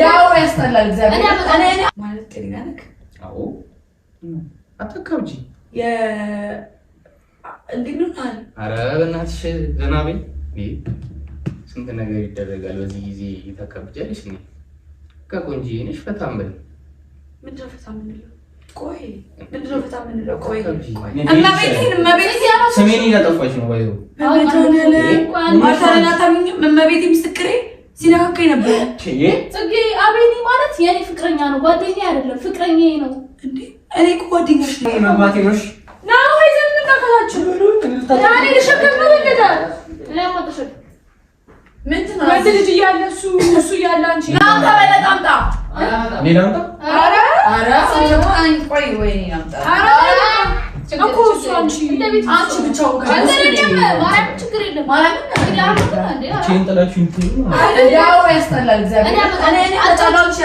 ያው ያስጠላል እግዚአብሔር እኔ ማለት ጤና ነክ አዎ አትከብጂ እንዲኑታል አረ በእናትሽ ዘናቤ ስንት ነገር ይደረጋል በዚህ ጊዜ ተከብጃለሽ እንዴ ከቆንጂ ነሽ ፈታም በል ምንድነው ፈታም ምንለው ቆይ ምንድነው ፈታም ምንለው ቆይ እመቤቴ ስሜን እያጠፋች ነው ባይዘው ማርታና ታምኝ እመቤቴ ምስክሬ ሲነካከኝ ነበር ጽጌ አቤኒ ማለት የኔ ፍቅረኛ ነው ጓደኛ አይደለም ፍቅረኛዬ ነው እንዴ እኔ እኮ ጓደኛሽ ነኝ መግባቴ ነሽ ነው ወይዘን ተከታችሁ ያኔ ልሸከም ነው እንደዳል ለማጥሸት ምንድነው ወንድ ልጅ እያለ እሱ እያለ አንቺ ናምጣ በለጥ አምጣ እኔ ላምጣ አረ ሰማኝ ቆይ ወይ አምጣ አረ እኮ እሱ አንቺ ብቻው ማርያም ችግር የለም ቼን ጥላችሁ እንትን ያው ያስጠላል እግዚአብሔር እኔ አጫላውሽ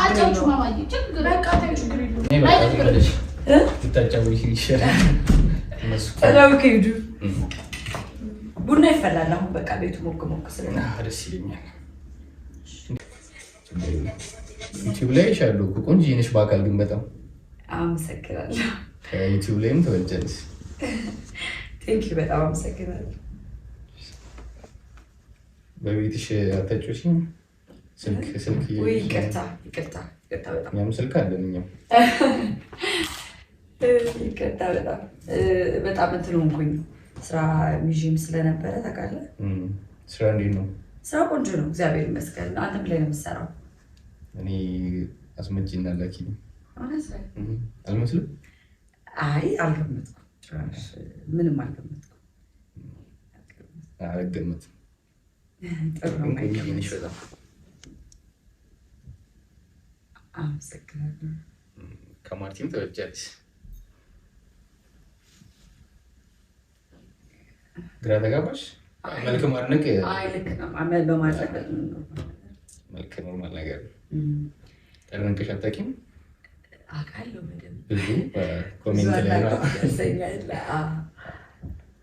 አጫውቹ ማማዬ ችግር በቃ ችግር የለም አይደለም ትታጫውሽ ይሻላል ሰላም ከይዱ ቡና ይፈላል አሁን በቃ ቤቱ ሞቅ ስለና ደስ ይለኛል ዩቲዩብ ላይ ሻሉ ቆንጆ ነሽ በአካል ግን በጣም አመሰግናለሁ ዩቲዩብ ላይም ተወልጀልሽ ቴንክ ዩ በጣም አመሰግናለሁ በቤትሽ አታጭውሽ ስልክ ወይ ይቅርታ በጣም ያም ስልክ አለን እኛም ይቅርታ በጣም እንትን ሆንኩኝ ስራ ሚጂም ስለነበረ ታውቃለህ ስራ እንዴት ነው ስራ ቆንጆ ነው እግዚአብሔር ይመስገን አንተም ላይ ነው የምትሰራው እኔ አስመጪና ላኪ ነው አነሰ አልመስልም አይ አልገመትኩም ምንም አልገመትኩም አልገመትኩም ጥሩ ነው እንግዲህ በጣም አመሰግናለሁ ከማርቲም ተወልጃለሽ ግራ ተጋባሽ መልክ ማድነቅ አይ ልክ ነው አመል በማድረግ መልክ ኖርማል ነገር ተረንከሽ አታውቂም አውቃለሁ በደምብ ብዙ ኮሜንት ላይ ያሰኛል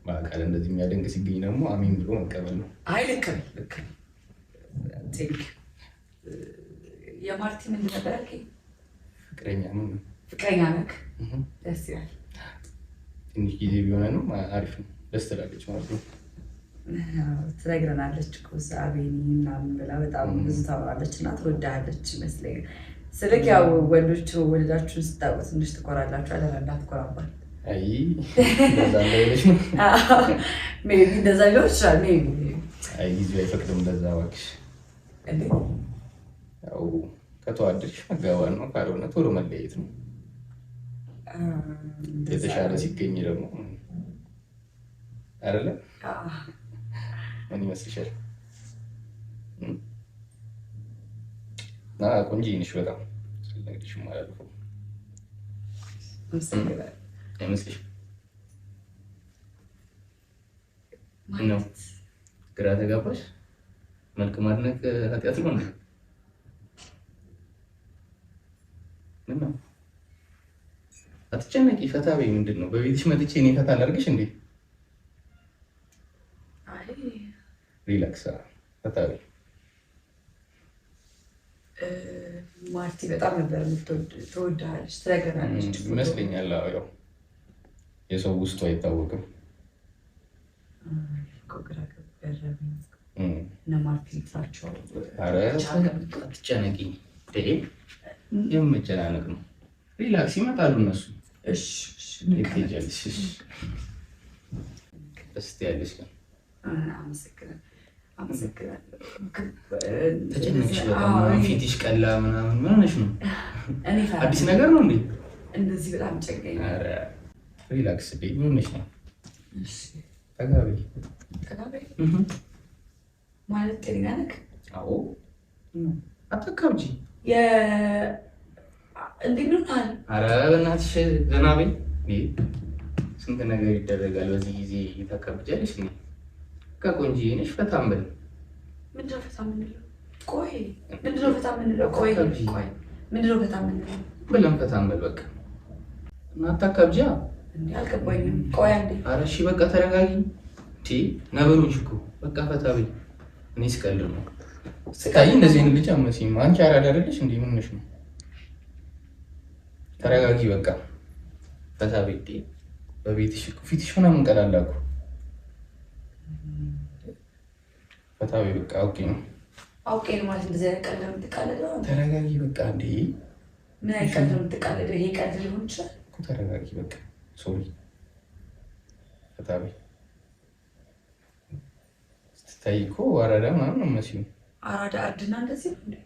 በአካል እንደዚህ የሚያደንቅ ሲገኝ ደግሞ አሜን ብሎ መቀበል ነው አይ ልክ ነው ቴንክ የማርቲ ምንድን ነበር ያልከኝ ፍቅረኛ ነክ ደስ ይላል ትንሽ ጊዜ ቢሆነ ነው አሪፍ ነው ደስ ትላለች ማለት ነው ትነግረናለች እኮ አቤኒ ምናምን ብላ በጣም ብዙ ታወራለች እና ትወዳለች ይመስለኛል ስልክ ያው ወንዶች ወልዳችሁን ስታውቁ ትንሽ ትኮራላችሁ አይደል እንዳትኮራባል አይ እንደዛ እንደሆነች ነው ሜቢ እንደዛ ሊሆን ይችላል ሜቢ አይ ጊዜው አይፈቅድም እንደዛ እባክሽ እንዴ ያው ከተዋደድሽ መጋባት ነው ካልሆነ ቶሎ መለየት ነው የተሻለ ሲገኝ ደግሞ አይደለ ምን ይመስልሻል ቆንጆ ነሽ በጣም ስለነገርሽ ማለት ነው አይመስልሽም ነው ግራ ተጋባሽ መልክ ማድነቅ ኃጢአት ነው ምነው አትጨነቂ ፈታ በይ ምንድን ነው በቤትሽ መጥቼ እኔ ፈታ ላድርግሽ እንዴ ሪላክስ ፈታ በይ ማርቲ በጣም ነበር ትወድሃለች ትነግረናለች ይመስለኛል ያው የሰው ውስጡ አይታወቅም እነ ማርቲ ልትላቸው ኧረ አትጨነቂ የመጨናነቅ ነው ሪላክስ ይመጣሉ እነሱ እሺ ትሄጃለሽ ደስ ትያለሽ ግን አመሰግናለሁ ተጨነቅሽ በጣም ፊትሽ ቀላ ምናምን ምን ሆነሽ ነው አዲስ ነገር ነው እንዴ እንደዚህ በጣም ጨንቀኝ ኧረ ሪላክስ በይ ምን ሆነሽ ነው ተጋቢ ማለት ጤና ነክ አዎ አትከብጂ እንዲኑታል ኧረ በእናትሽ ዘናቤ ስንት ነገር ይደረጋል በዚህ ጊዜ ተከብጃለሽ እንዴ ከቆንጆ ነሽ ፈታም በል ምንድነው ፈታ ምንለው ቆይ ምንድነው ፈታ ምንለው ቆይ ምንድነው ፈታ ምንለው በለም ፈታም በል በቃ እና አታከብጂ እንዴ አልገባኝም ቆይ አንዴ ኧረ እሺ በቃ ተረጋጊ ነገሩን እኮ በቃ ፈታ በይ እኔ ስቀልድ ነው ስታይ እንደዚህ አይነት ልጅ አመሲም አንቺ አራዳ አይደለሽ እንዴ? ምን ነሽ ነው? ተረጋጊ በቃ ፈታ ቤት በቤትሽ ፊትሽ ምናምን ቀላላኩ ፈታ ቤት በቃ አውቄ ነው ማለት እንደዚህ አይነት ቀልድ ነው የምትቀልደው? ተረጋጊ በቃ እንዴ ምን አይነት ቀልድ ነው የምትቀልደው? ይሄ ቀልድ ሊሆን ይችላል እኮ ተረጋጊ በቃ ሶሪ ፈታ ቤት ስታይ እኮ አራዳ ምናምን ነው የምመስለው። አራዳ አርድና እንደዚህ ነው እንዴ?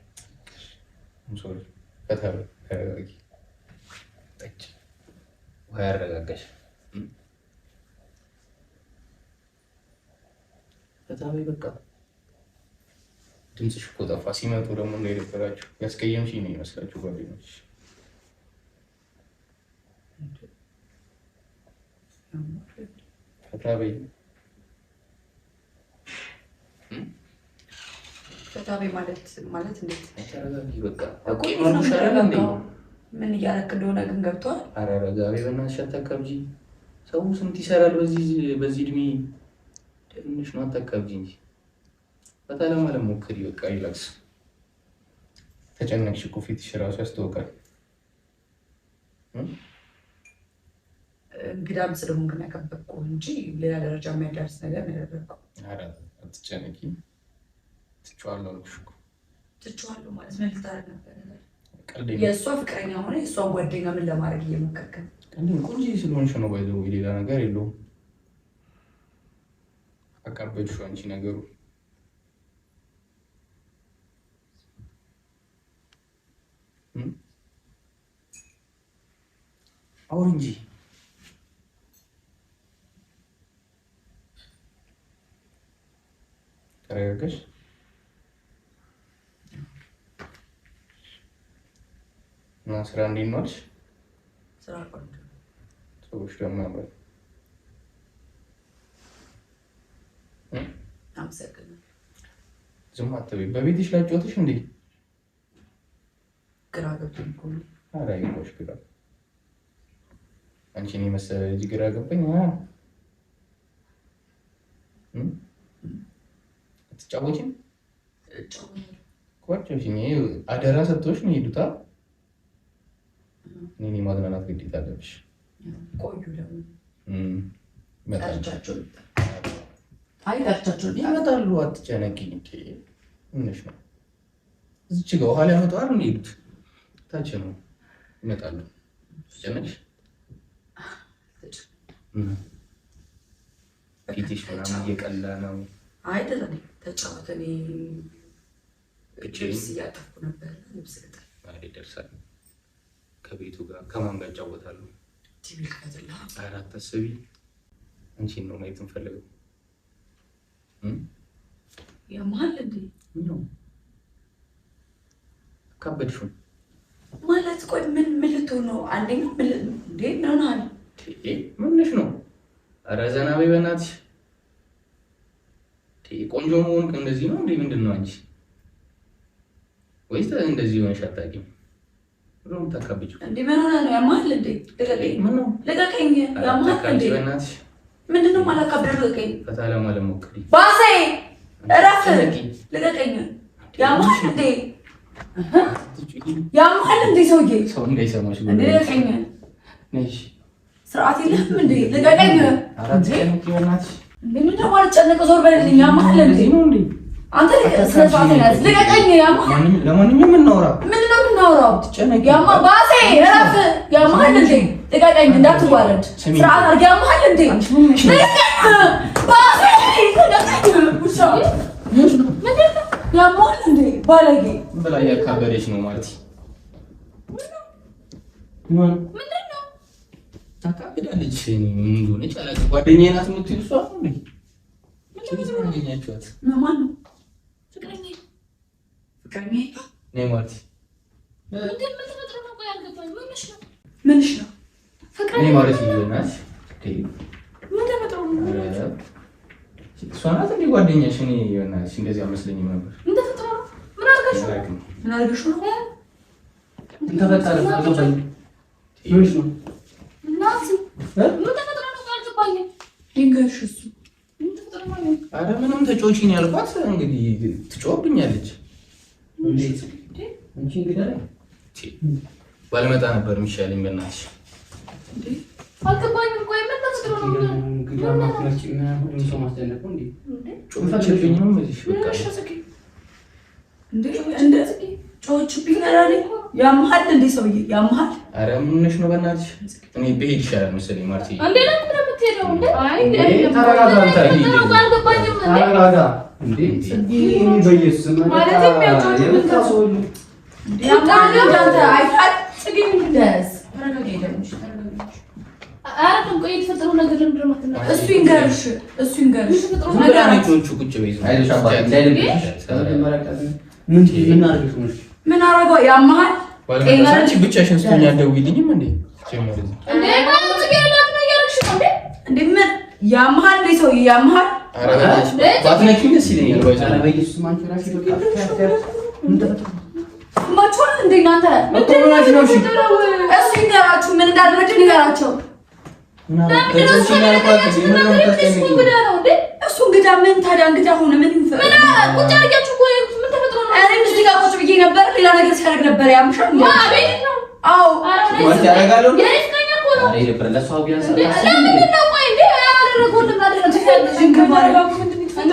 ሶሪ ፈታ ቤት ተረጋጊ ጠጭ ውሃ ያረጋጋሽ ፈታ ቤት በቃ ድምፅሽ እኮ ጠፋ። ሲመጡ ደግሞ እንዳይደበራችሁ ያስቀየምሽኝ ነው ይመስላችሁ ጓደኞች። ፈታ በይ ፈታ በይ ማለት እንዴት? ተረጋጊ በቃ ምን እያደረክ እንደሆነ ግን ገብቶሃል? ኧረ ረጋቢ በእናትሽ አታካብጂ። ሰው ስንት ይሰራል በዚህ እድሜ ትንሽ ነው አታካብጂ እንጂ ፈታ ለማለት ሞክሪ በቃ ሪላክስ። ተጨነቅሽ እኮ ፊትሽ እራሱ ያስታውቃል። እንግዳም ስለሆንክ ነው ያከበብኩህ እንጂ ሌላ ደረጃ የሚያደርስ ነገር ነው ያደረገው። ኧረ አትጨነቂ። ትቼዋለሁ አልኩሽ እኮ። ትቼዋለሁ ማለት ምን ልታደርግ ነበር? ቀልዴ የእሷ ፍቅረኛ ሆነ የእሷን ጓደኛ ምን ለማድረግ እየሞከርክ ነው? ቀልዴ ቆንጆ ስለሆንሽ ነው ባይዘው ሌላ ነገር የለውም። አቃበድሽው አንቺ ነገሩ አሁን እንጂ ተረጋጋሽ። እና ስራ እንዴት ነው አልሽ? ስራ ቆንጆ ሰዎች ደግሞ ያምራል። አመሰግናለሁ። ዝም አትበይ። በቤትሽ ላጫወትሽ እንዴ? ግራ ገብቶኝ እኮ ነው። ኧረ አይገባሽ ግራ። አንቺን የመሰለ ልጅ ግራ ገባኝ። አትጫወቺም? ቋጮሽኝ አደራ ሰጥቶሽ ነው የሄዱታ። እኔ ማዝናናት ግዴታ አለብሽ። ቆዩ ደግሞ መጣቻቸው አይታቻቸው ይመጣሉ። አትጨነቂ። ምንሽ ነው እዚች ጋር ኋላ ያመጣዋል ነው የሄዱት። ታች ነው ይመጣሉ። ትጨነቅሽ ፊትሽ ምናምን እየቀላ ነው። አይደለም ተጫወተ። እኔ ልብስ እያጠፍኩ ነበር። ልብስ ልጠል ይደርሳል። ከቤቱ ጋር ከማን ጋር እጫወታሉ? ቲቪ ከፍትላ። ኧረ አታስቢ። አንቺን ነው ማየት እንፈልገው። ያማል እንዴ? ነው ከበድሽው ማለት ቆይ ምን ልትሆን ነው? አንደኛ እንዴ ምን ሆነሃል? ምንሽ ነው? ኧረ ዘና በይ በእናትሽ። ቆንጆ መሆን እንደዚህ ነው እንዴ? ምንድን ነው አንቺ? ወይስ እንደዚህ ሆነሽ አታውቂም? ምንም ታካብጂው እንዴ ምን ሆነ ነው? ያማል እንዴ? ልቀቀኝ። ምን ነው? ልቀቀኝ። ያማል እንዴ? በእናትሽ ምንድነው ማላካብደው? ልቀቀኝ። ፈታ ለማለት ሞክሪ። ባሴ እረፍ። ልቀቀኝ። ያማል እንዴ? ያማል እንዴ? ሰውዬ ሰው እንዳይሰማሽ እንዴ? ልቀቀኝ። ነሽ ስርዓት የለህም እንዴ? ልቀቀኝ። አራት ቀን በእናትሽ ምንድነው ማልጨነቅ? ዞር በልልኝ። ያማል እንዴ? ነው እንዴ? አንተ ስነስርዓት ያዝ። ልቀቀኝ። ያማል። ለማንኛውም እናውራ። ምንድነው የምናወራው? ትጨነቂ። ያማል። ባሴ እረፍ። ያማል እንዴ? ልቀቀኝ። እንዳትዋረድ ስርዓት አድርግ። ያማል እንዴ? ባሴ ልቀቀኝ። ውሻ ያማል እንዴ? ባለጌ በላይ ያካበደች ነው ማለት ምንድን ነው? ታካብዳለች። ምን እንደሆነች አላውቅም። ጓደኛዬ ናት የምትይው እሷ ነው እንዴ? ምን አገኛችኋት? ማን ነው? ፍቅረኛዬ ነይ ማርቲ። ምን ተፈጥሮ ነው? ቆይ አልገባኝም። ምንሽ ነው? ነይ ማለት ይሆናል። ምን ተፈጥሮ ነው? እሷ ናት እንዴ ጓደኛሽ? እኔ ይሆናል እንደዚህ አመስለኝም ነበር። ምን ተፈጥሮ ነው? ምን አድርገሽ ነው? ምን አድርገሽ ነው? ምን ተፈጠረ? አልገባኝም። ይኸውልሽ ነው እናት ምን ተፈጥሮ ነው? አልገባኝም። ይንገርሽ እሱ ምን ተፈጥሮ አረ ምንም ተጮቺ ነው ያልኳት እንግዲህ ትጮብኛለች እንዴት እንጂ እንግዲህ ባልመጣ ነበር የሚሻለኝ በእናትሽ እንዴ አልገባኝም ቆይ ምን ተፈጥሮ ነው እንግዲህ ማክለጭ እና ሁሉም ሰው ማስደነቁ እንዴ ጮችብኝ ነው ማለት በቃ እንዴ ጮችብኝ አራሪ ያምሃል እንዴ ሰውዬ ያምሃል አረ ምንሽ ነው በእናትሽ እኔ ብሄድ ይሻላል መሰለኝ ማርቲ እንዴ ለምን የምትሄደው እንዴ አይ ተረጋጋ አልገባኝም ተረጋጋ እንዴ ጽጌ እኔ በኢየሱስ ማለት የሚያጮህ እንዴ ያምሃል አይፋት ጽጌ ምን ደስ ተረጋጋ ይደምሽ አራተም ቆይ የተፈጠረው ነገር ለምንድን ነው የማትነግረው? እሱ ይንገርሽ ነገራችሁ ቁጭ በይ አይዞሽ አባቴ እንዳይደብርሽ ምን አድርገሽ ነው ምን አረጋው ያምሃል ባለመጣች ብቻሽን ስትሆኝ አትደውይልኝም እንዴ ጀመረ እንዴ ማለት ትገኛላት ነው ያልሽ እንዴ እንዴ ምን ያምሃል እንዴ ሰውዬ ያምሃል አረጋሽ ባትነኪኝ ደስ ይለኛል ባይዘው በኢየሱስ ማንቹ ራሽ በቃ ምን ተፈጠረ ማቹን እንዴ እናንተ ምንድነው ነው እሱ ይንገራችሁ ምን እንዳደረገ ንገራቸው እሱ እንግዳ ምን ታዲያ እንግዳ ሆነ ምን ይፈጠር ቁጭ አድርጋችሁ ቆይ ምን ተፈጥሮ ነው እኔ እዚህ ጋር ቁጭ ብዬ ነበር ሌላ ነገር ሲያደርግ ነበር ያምሻል ቤት ነው አዎ ወንድ ያረጋለው የእስከኛ እኮ ነው አሬ ነበር ለሷው ቢያንስ ለምን ነው ቆይ እንዴ ያደረገው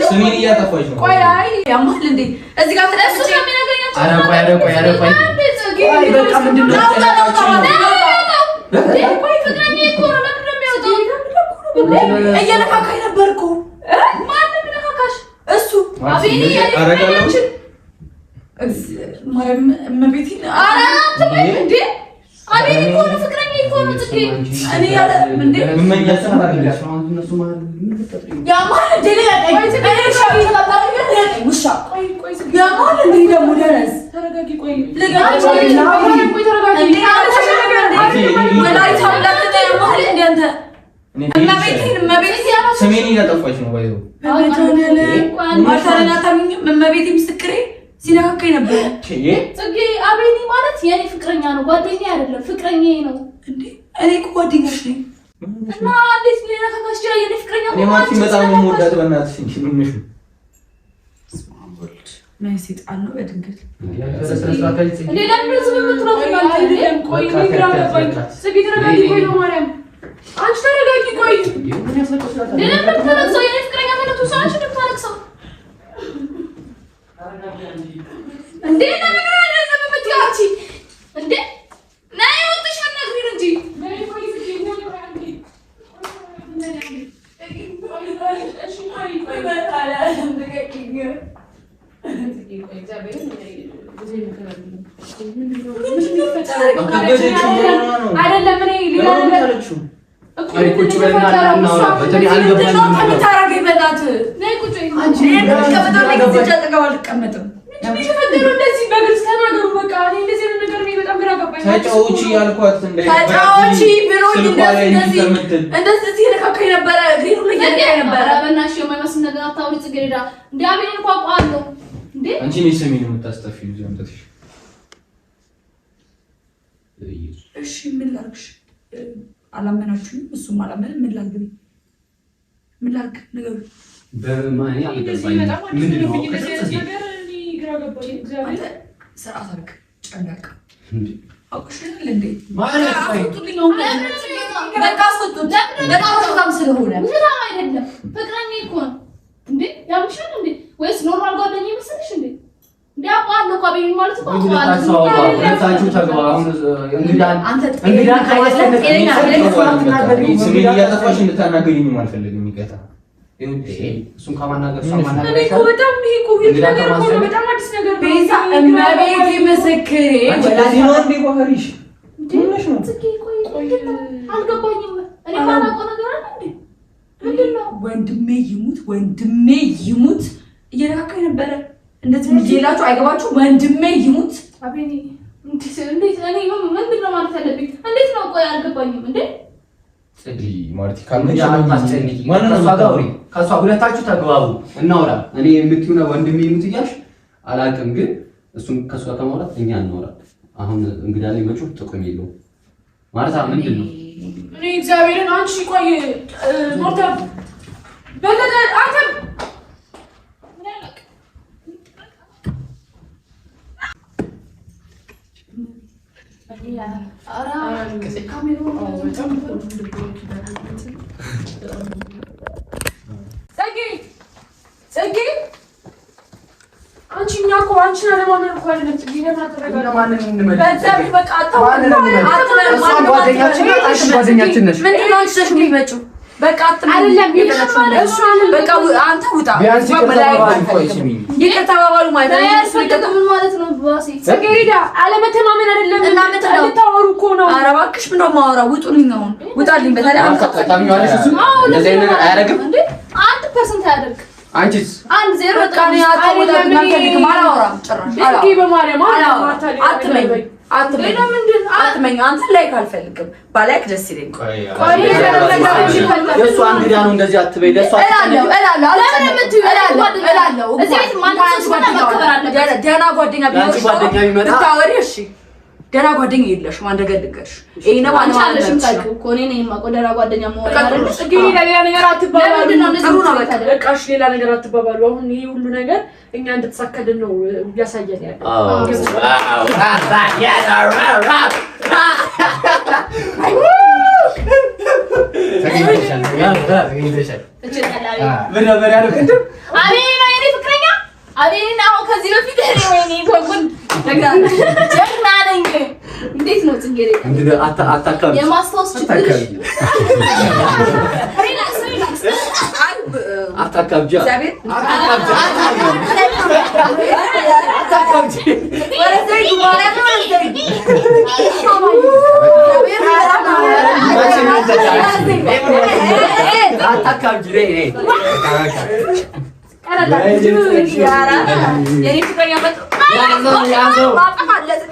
ስሜን እያጠፋች ነው ቆይ አይ ያምሃል እንዴ እዚህ ጋር ተደስ እሱ ከሚነግረኛቸው አረ ቆይ ቆይ በቃ ምንድነው ቆይ ፍቅረኛ እኮ ነው ለምን ነው የሚያወጣው እየነካካኝ ነበር እኮ ማንም ነካካሽ እሱ አቤኔ አረጋለው ማርያም እመቤቴን እንዴ አቤኔ እኮ ነው ፍቅረኛ እኮ ነው ጽጌ እኔ ያለ እንዴ ምመኛት ታማርልሽ እነሱ ማለት ምን ተፈጥሮ ያማል እንዴ ውሻ ያማል እንዴ ደግሞ ደረስ ተረጋጊ ቆይ ስሜን እያጠፋች ነው ባይዘው እመቤቴ ምስክሬ ሲነካካኝ ነበረ ጽጌ አቤኔ ማለት የኔ ፍቅረኛ ነው ጓደኛ አይደለም ፍቅረኛዬ ነው እንዴ እኔ እኮ ጓደኛሽ ነኝ እና እንዴት ሊነካካሽ ይችላል የኔ ፍቅረኛ እኔ ማርቲ በጣም ነው የምወዳት በእናትሽ እንጂ ምንሽ ነው ምን ሰይጣን ነው በድንገት ሌላ ምን ዝም ብትለው አይደለም ቆይ ግራ ገባኝ ጽጌ ተረጋጊ ቆይ ነው ማርያም አንቺ ተረጋጊ ቆይ ሌላ ምን ተረጋጊ የኔ ፍቅረኛ ማለት ነው ሳንቺ ልታረክሰው እንዴ ለምን ነው ለምን ምትያቺ እንዴ ናይ ወጥሽ አናግሪን እንጂ አይደለም እኔ ሌላ ነገር አይ ቁጭ በልና እናውራ በተለይ አልገባኝም ነው ታረጋጊ በላት ናይ ቁጭ አንቺ ለምን አልቀመጥም እንደዚህ በግልጽ ተናገሩ በቃ እኔ እንደዚህ ነገር ነው በጣም ግራ ገባኝ ተጫውቺ ያልኳት ተጫውቺ ብሎኝ እንደዚህ ለካካይ ነበረ ግሪኑ ለካካይ ነበረ በእናትሽ የማይመስል ነገር አታውሪ ጽጌረዳ እንዴ አቤኔን እኮ አውቀዋለሁ እንዴ አንቺ ነሽ ስሜን የምታስጠፊው ዘምተሽ እሺ ምን ላድርግሽ አላመናችሁም እሱም አላመነ ምን ላድርግ ነገር በማን ያልገባኝ ምንድነው ስርዓት አድርግ ጨነቅ አውቅሽናል እንዴ ማለት በቃ አስወጡት በጣም በጣም ስለሆነ ምንም አይደለም ፍቅረኛ እኮ ነው እንዴ ያምሻል እንዴ ወይስ ኖርማል ጓደኛ ይመስልሽ እንዴ እንዴ አውቃለሁ እኮ አቤኔ ማለት እኮ ሁለታችሁ ተግባቡ እንግዳ ከማስለመጥ ስሜን እያጠፋሽ እንድታናገሪኝም አልፈልግም ይቀጣ እሱን ከማናገር እሷ ማናገር እኔ እኮ በጣም ይሄ እኮ ነገር እኮ ነው በጣም አዲስ ነገር ነው ቤዛ እመቤቴ ምስክሬ ወላሂ ነው እንዴ ባህሪሽ ምንሽ ነው ጽጌ ቆይ አልገባኝም እኔ ማናውቀው ነገር አለ እንዴ ምንድነው ወንድሜ ይሙት እየነካካኝ ነበረ እንደዚህ ምጄላችሁ አይገባችሁ ወንድሜ ይሙት አቤኔ እንዴት እኔ ምንድነው ማለት ያለብኝ እንዴት ነው ቆይ አልገባኝም እንዴ ጽጌ ማርቲ እንግዲህ አታስጨንቂ ከሷ ሁለታችሁ ተግባቡ እናውራ እኔ የምትዩና ወንድሜ ይሙት እያልሽ አላውቅም ግን እሱን ከሷ ከማውራት እኛ እናውራ አሁን እንግዳ ላይ መጮህ ጥቅም የለውም ማለት ምንድን ነው እኔ እግዚአብሔርን አንቺ ቆይ ሞርታ በለጠ አንተ ጽጌ አንቺ እኛ እኮ አንቺን አለማመን እኮ አይደለም። ጽጌ ለምን አትረጋጋም? ጓደኛችን ነሽ። ምንድን ነው አንቺ ነሽ የሚመጪው? በቃ አይደለም በቃ አንተ ውጣ። እየተባባሉ ማለት ነው። ጽጌረዳ አለመተማመን አይደለም እንድታወሩ እኮ ነው። ኧረ እባክሽ ምነው የማወራው? ውጡልኝ አሁን ውጣልኝ። በተለይ አንተ ታውቂዋለሽ እሱ እንደዚህ ነገር አያደርግም እንዴ? 1% አያደርግ አንቺስ 1-0 በቃ ነው ያጣውታልና ከልክ ማላወራም ጭራሽ ጽጌ በማርያም አትመኝ አትመኝ አንተ ላይክ አልፈልግም። ባላይክ ደስ ይለኝ። ቆይ የእሷ እንግዳ ነው እንደዚህ አትበይ። ለእሷ እላለሁ እዚህ ቤት ማንተስ መከበር አለበት። ደህና ጓደኛ ቢኖርሽ ብታወሪ እሺ። ደህና ጓደኛ የለሽም። አንድ ነገር ልንገርሽ፣ ይሄ ነው አንቺ አለሽም ታውቂው እኮ እኔ ነኝ የማውቀው ደህና ጓደኛ መሆን አይደል? ጽጌ ሌላ ነገር አትባባሉ። ለምንድን ነው እንደዚህ ነው? በቃ እሺ ሌላ ነገር አትባባሉ። አሁን ይሄ ሁሉ ነገር እኛ እንድትሳከልን ነው ያሳየን ያለው። አቤኔ አሁን ከዚህ በፊት ወይኔ ጎን ጀግና ነኝ። እንዴት ነው ጽጌረዳ? እንዴ አታካም የማስታወስ ችግር አታካብጃ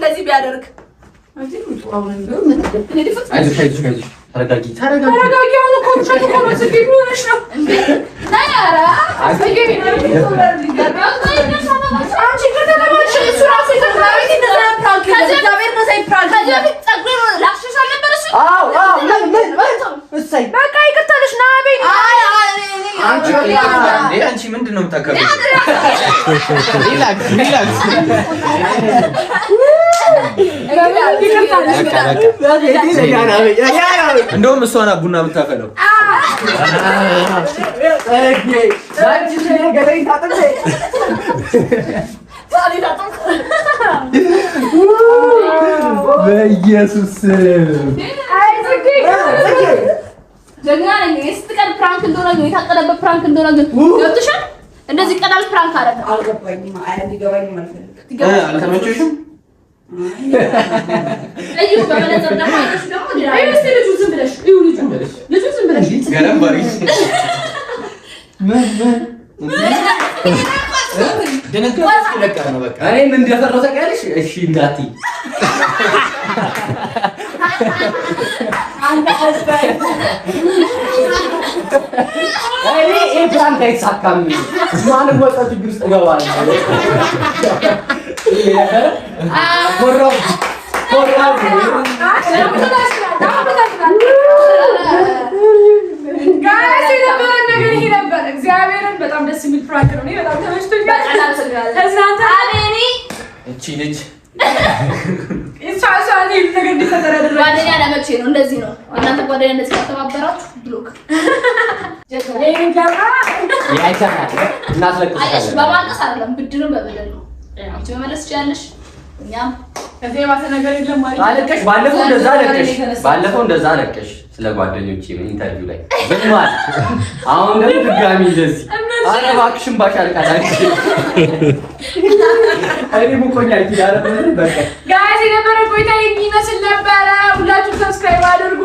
ለዚህ ቢያደርግ ተረጋጊ። አሁን እኮ ሸቱ እኮ ነው። ጽጌ ሆነሽ ነው እንዴ? አንቺ ከተማሽ እሱ ራሱ የተባለ እንደዛም ከእግዚአብሔር ነው ሳይፕራንክ ከዚህ ጸጉር ላክሽሽ አልነበረ እሱ? አዎ እሰይ በቃ ይቅርታልሽ ና በይ። አንቺ ምንድን ነው የምታከብሪው? ሪላክስ እንደውም እሷ ናት ቡና የምታፈለው። በኢየሱስ ጀግና ነኝ። ስትቀር ፕራንክ እንደሆነ ነው የታቀደበት ፕራንክ እንደሆነ ግን ገብቶሻል። እንደዚህ ቀዳል ፕራንክ አደረገ። አልገባኝም። እንዲገባኝም አልፈልግም። አልተመቸሽም? እዩ በመነጽር ደግሞ አይተሽ ደግሞ አይስ ልጁ ዝም ብለሽ እዩ ልጁ ዝም ብለሽ ገረምባሪ ደነገጥኩ። ለካ ነው በቃ እኔም እንደፈራው ታውቂያለሽ። እሺ እንዳትዪ እኔ ፕራንክ አይሳካም። ማንም ወጣ ችግር ውስጥ እገባለሁ። እግዚአብሔርን በጣም ደስ የሚል ፕራንክ ነው። በጣም ተመችቶኛል። እቺ ልጅ ጓደኛ ለመቼ ነው? እንደዚህ ነው እናንተ ጓደኛ እንደዚህ ከተባበራችሁ ብሎክ በማልቀስ አይደለም፣ ብድርም በበደል ነው። አንቺ መመለስ ትችያለሽ። እኛም ከዚህ የባሰ ነገር የለም ማለት አለቀሽ። ባለፈው እንደዛ አለቀሽ ስለ ጓደኞቼ ኢንተርቪው ላይ በማል አሁን ደግሞ ድጋሚ እንደዚህ አረ እባክሽን ባሻልቃታ አይኔ ሙቆኛ ይላል። በቃ ጋይስ የነበረ ቆይታ የሚመስል ነበረ። ሁላችሁም ሰብስክራይብ አድርጉ።